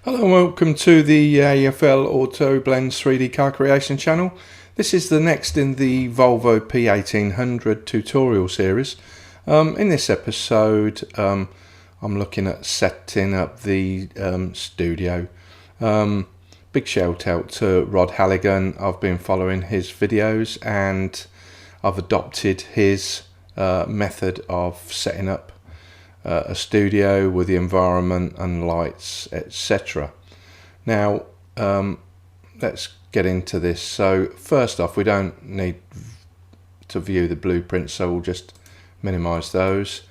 Hello and welcome to the AFL Auto Blends 3D car creation channel. This is the next in the Volvo P1800 tutorial series. In this episode I'm looking at setting up the studio. Big shout out to Rod Halligan. I've been following his videos and I've adopted his method of setting up a studio with the environment and lights, etc. Now let's get into this. So first off, we don't need to view the blueprints, so we'll just minimize those.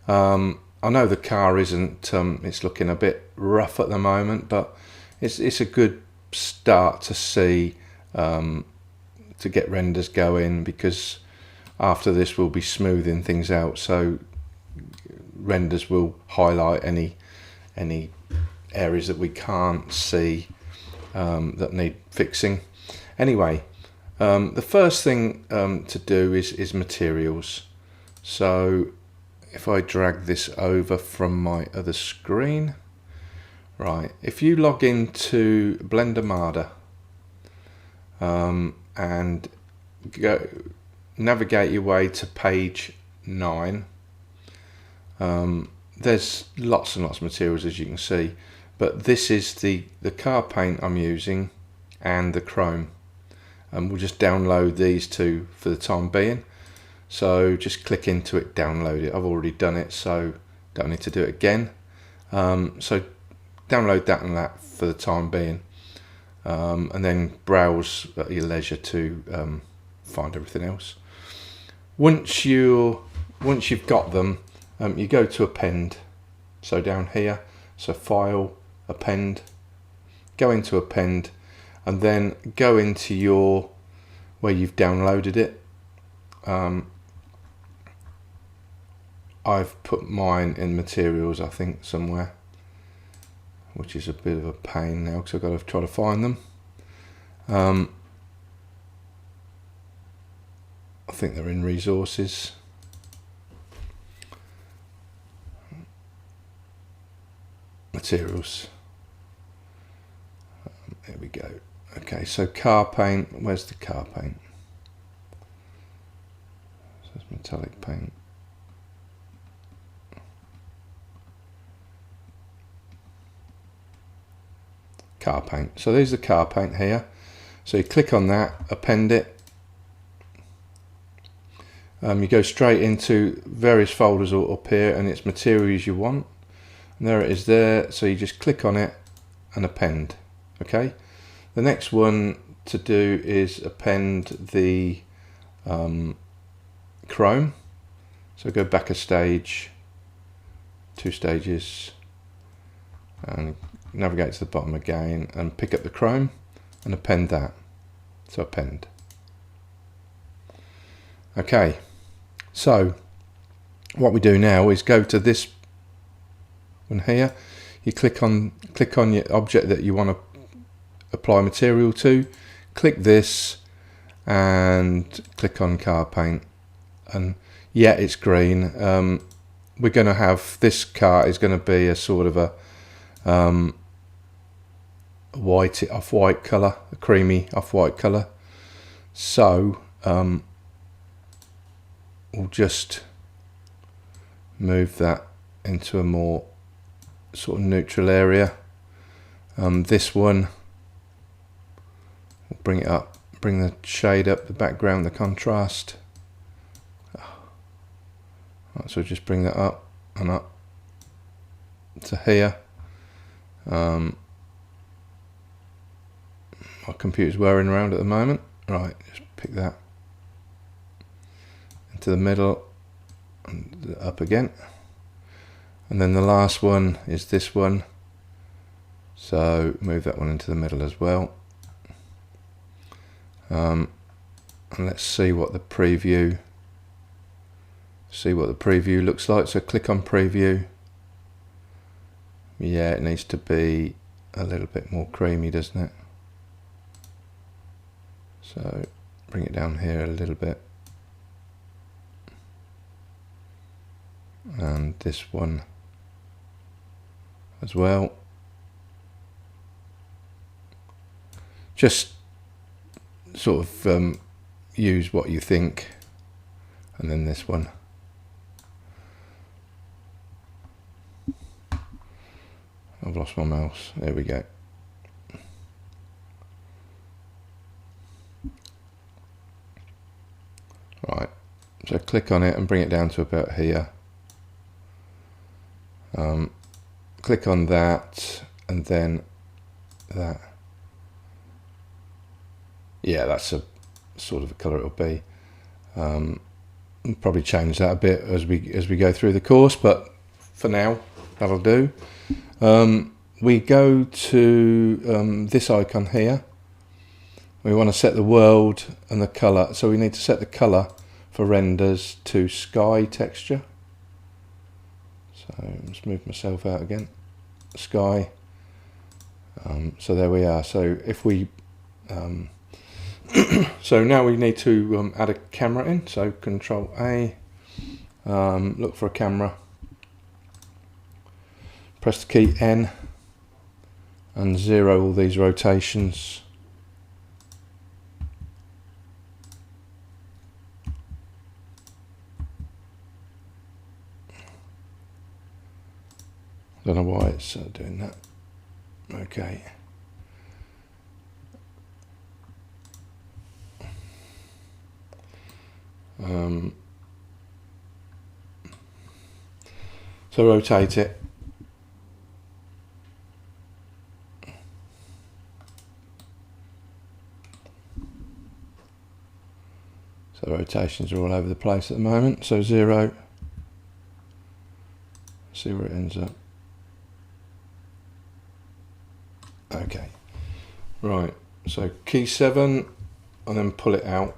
I know the car isn't it's looking a bit rough at the moment, but it's a good start to see to get renders going, because after this we'll be smoothing things out, so renders will highlight any areas that we can't see that need fixing. Anyway, the first thing to do is materials. So if I drag this over from my other screen, right, if you log into Blender and navigate your way to page 9, there's lots and lots of materials, as you can see, but this is the car paint I'm using and the chrome, and we'll just download these two for the time being. So just click into it, download it. I've already done it, so don't need to do it again. So download that and that for the time being, and then browse at your leisure to find everything else. Once you've got them, you go to Append, so down here, so File, Append, go into Append, and then go into where you've downloaded it. I've put mine in materials, I think, somewhere, which is a bit of a pain now because I've got to try to find them. I think they're in resources. Materials. There we go. Okay, so car paint. Where's the car paint? So it's metallic paint. Car paint. So there's the car paint here. So you click on that, append it. You go straight into various folders up here, and it's materials you want. And there it is there, so you just click on it and append. Okay, the next one to do is append the chrome. So go back a stage, 2 stages, and navigate to the bottom again and pick up the chrome and append that. So append. Okay, so what we do now is go to this one here. You click on your object that you want to apply material to, click this and click on car paint, and yeah, it's green. We're going to have, this car is going to be a sort of a off-white colour, a creamy off-white colour. So we'll just move that into a more sort of neutral area. This one, we'll bring it up, bring the shade up, the background, the contrast. Right, so just bring that up and up to here. My computer's whirring around at the moment. Right, just pick that into the middle and up again. And then the last one is this one, so move that one into the middle as well. And let's see what the preview looks like. So click on preview. Yeah, it needs to be a little bit more creamy, doesn't it? So bring it down here a little bit, and this one as well. just sort of use what you think. And then this one. I've lost my mouse. There we go. Right, so click on it and bring it down to about here. Click on that and then that. Yeah, that's a sort of a colour it'll be. Probably change that a bit as we go through the course, but for now that'll do. We go to this icon here. We want to set the world and the colour, so we need to set the colour for renders to sky texture. So let's move myself out again. Sky. So there we are. So if we so now we need to add a camera in. So Control A, look for a camera, press the key N and 0 all these rotations. Don't know why it's doing that. Okay. So rotate it. So rotations are all over the place at the moment. So 0. See where it ends up. Okay. Right. So key 7 and then pull it out.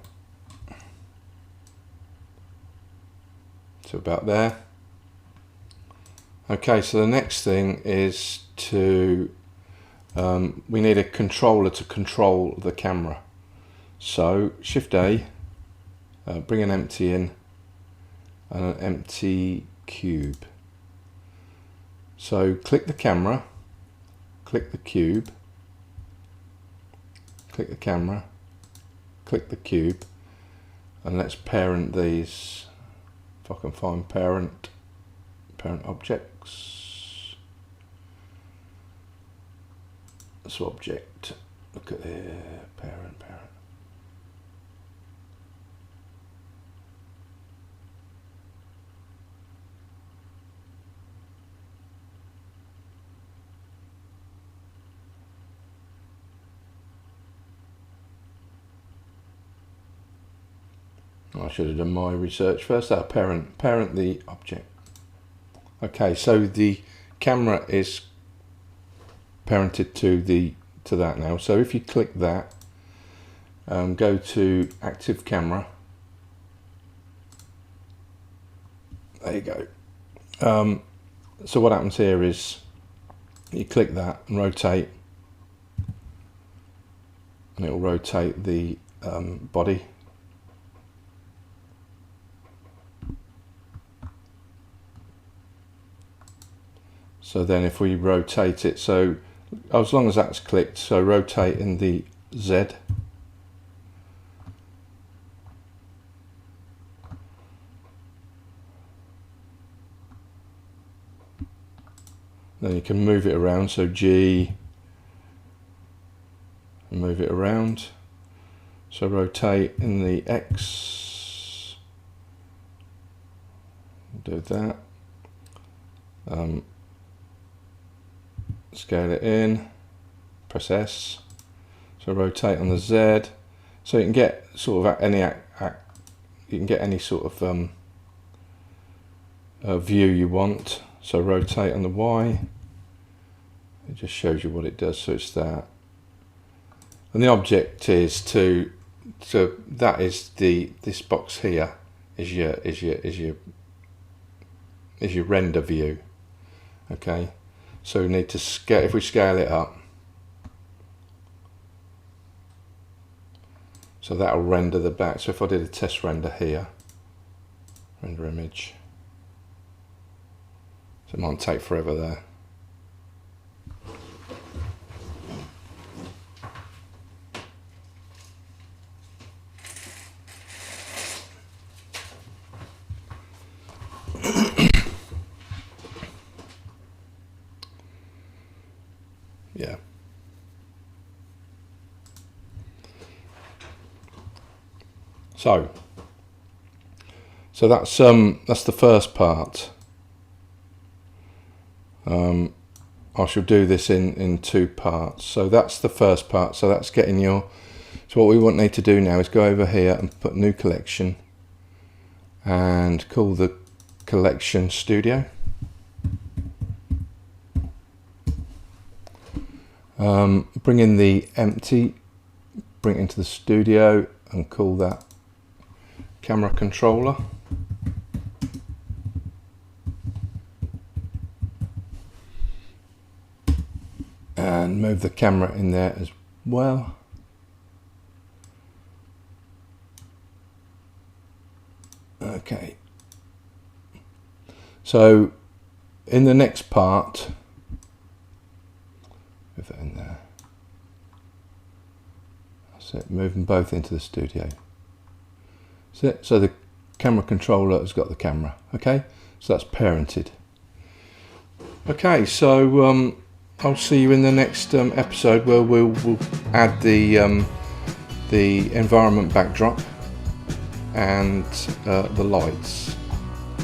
So about there. Okay, so the next thing is to we need a controller to control the camera. So Shift A, bring an empty in and an empty cube. So click the camera, click the cube, click the camera, click the cube, and let's parent these. If I can find parent objects. So object, look at here, parent. I should have done my research first. Parent the object. Okay, so the camera is parented to that now. So if you click that, go to active camera. There you go. So what happens here is you click that and rotate, and it will rotate the body. So then if we rotate it, so as long as that's clicked, so rotate in the Z. Then you can move it around, so G, and move it around. So rotate in the X, do that. Scale it in, press S, so rotate on the Z, so you can get sort of any you can get any sort of view you want. So rotate on the Y, it just shows you what it does. So it's that, and the object is to that is this box here is your render view. Okay. So we need to scale, if we scale it up, so that will render the back. So if I did a test render here, render image, so it might take forever there. Yeah. So that's the first part. I shall do this in 2 parts. So that's the first part. So that's getting your. So what we need to do now is go over here and put new collection, and call the collection studio. Bring in the empty, bring it into the studio, and call that camera controller. And move the camera in there as well. Okay. So in the next part, move that in there. That's it, move them both into the studio. That's it. So the camera controller has got the camera. Okay, so that's parented. Okay, so I'll see you in the next episode where we'll add the environment backdrop and the lights.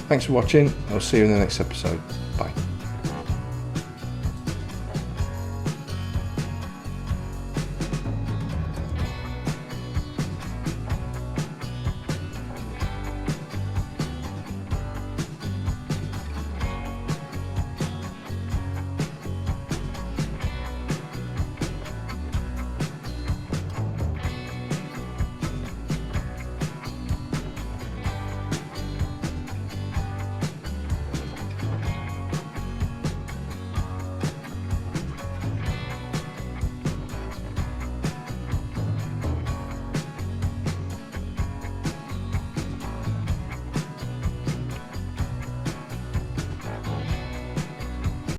Thanks for watching. I'll see you in the next episode. Bye.